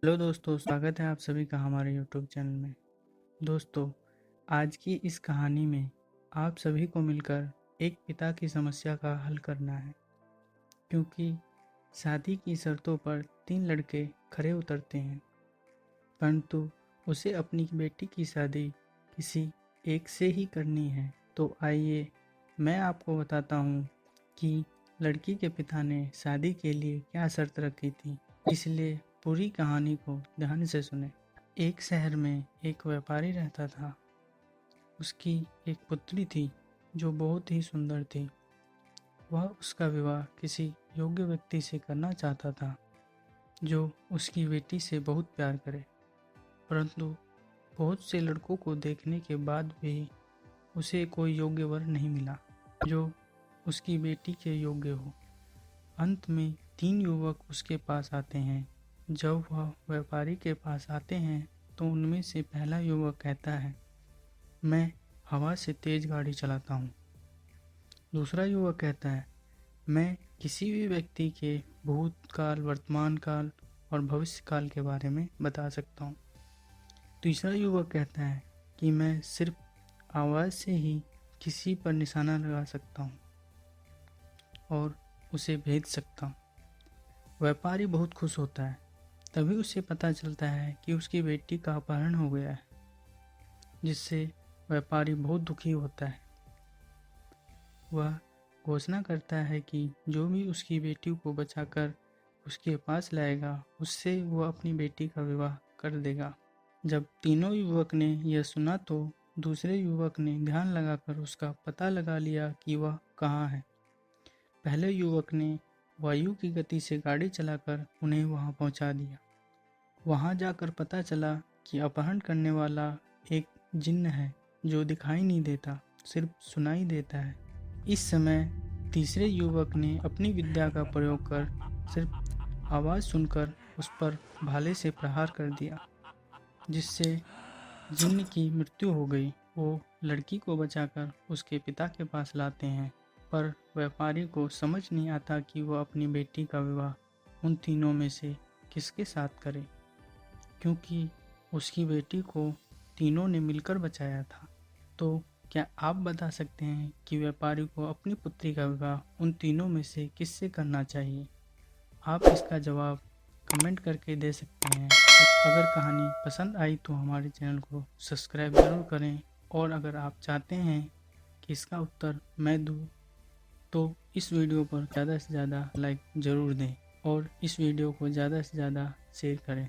Hello दोस्तों, स्वागत है आप सभी का हमारे यूट्यूब चैनल में। दोस्तों, आज की इस कहानी में आप सभी को मिलकर एक पिता की समस्या का हल करना है, क्योंकि शादी की शर्तों पर 3 लड़के खरे उतरते हैं, परंतु उसे अपनी बेटी की शादी किसी एक से ही करनी है। तो आइए मैं आपको बताता हूँ कि लड़की के पिता ने शादी के लिए क्या शर्त रखी थी, इसलिए पूरी कहानी को ध्यान से सुने। एक शहर में एक व्यापारी रहता था। उसकी एक पुत्री थी जो बहुत ही सुंदर थी। वह उसका विवाह किसी योग्य व्यक्ति से करना चाहता था जो उसकी बेटी से बहुत प्यार करे, परंतु बहुत से लड़कों को देखने के बाद भी उसे कोई योग्य वर नहीं मिला जो उसकी बेटी के योग्य हो। अंत में 3 युवक उसके पास आते हैं। जब वह व्यापारी के पास आते हैं तो उनमें से पहला युवक कहता है, मैं हवा से तेज गाड़ी चलाता हूँ। दूसरा युवक कहता है, मैं किसी भी व्यक्ति के भूतकाल, वर्तमान काल और भविष्य काल के बारे में बता सकता हूँ। तीसरा युवक कहता है कि मैं सिर्फ आवाज़ से ही किसी पर निशाना लगा सकता हूँ और उसे भेज सकता हूँ। व्यापारी बहुत खुश होता है। तभी उसे पता चलता है कि उसकी बेटी का अपहरण हो गया है, जिससे व्यापारी बहुत दुखी होता है। वह घोषणा करता है कि जो भी उसकी बेटी को बचाकर उसके पास लाएगा, उससे वह अपनी बेटी का विवाह कर देगा। जब तीनों युवक ने यह सुना तो दूसरे युवक ने ध्यान लगाकर उसका पता लगा लिया कि वह कहाँ है। पहले युवक ने वायु की गति से गाड़ी चलाकर उन्हें वहां पहुंचा दिया। वहां जाकर पता चला कि अपहरण करने वाला एक जिन्न है जो दिखाई नहीं देता, सिर्फ सुनाई देता है। इस समय तीसरे युवक ने अपनी विद्या का प्रयोग कर सिर्फ आवाज़ सुनकर उस पर भाले से प्रहार कर दिया, जिससे जिन्न की मृत्यु हो गई। वो लड़की को बचाकर उसके पिता के पास लाते हैं, पर व्यापारी को समझ नहीं आता कि वह अपनी बेटी का विवाह उन तीनों में से किसके साथ करे, क्योंकि उसकी बेटी को तीनों ने मिलकर बचाया था। तो क्या आप बता सकते हैं कि व्यापारी को अपनी पुत्री का विवाह उन तीनों में से किससे करना चाहिए? आप इसका जवाब कमेंट करके दे सकते हैं। अगर कहानी पसंद आई तो हमारे चैनल को सब्सक्राइब ज़रूर करें, और अगर आप चाहते हैं कि इसका उत्तर मैं दूँ तो इस वीडियो पर ज़्यादा से ज़्यादा लाइक ज़रूर दें और इस वीडियो को ज़्यादा से ज़्यादा शेयर करें।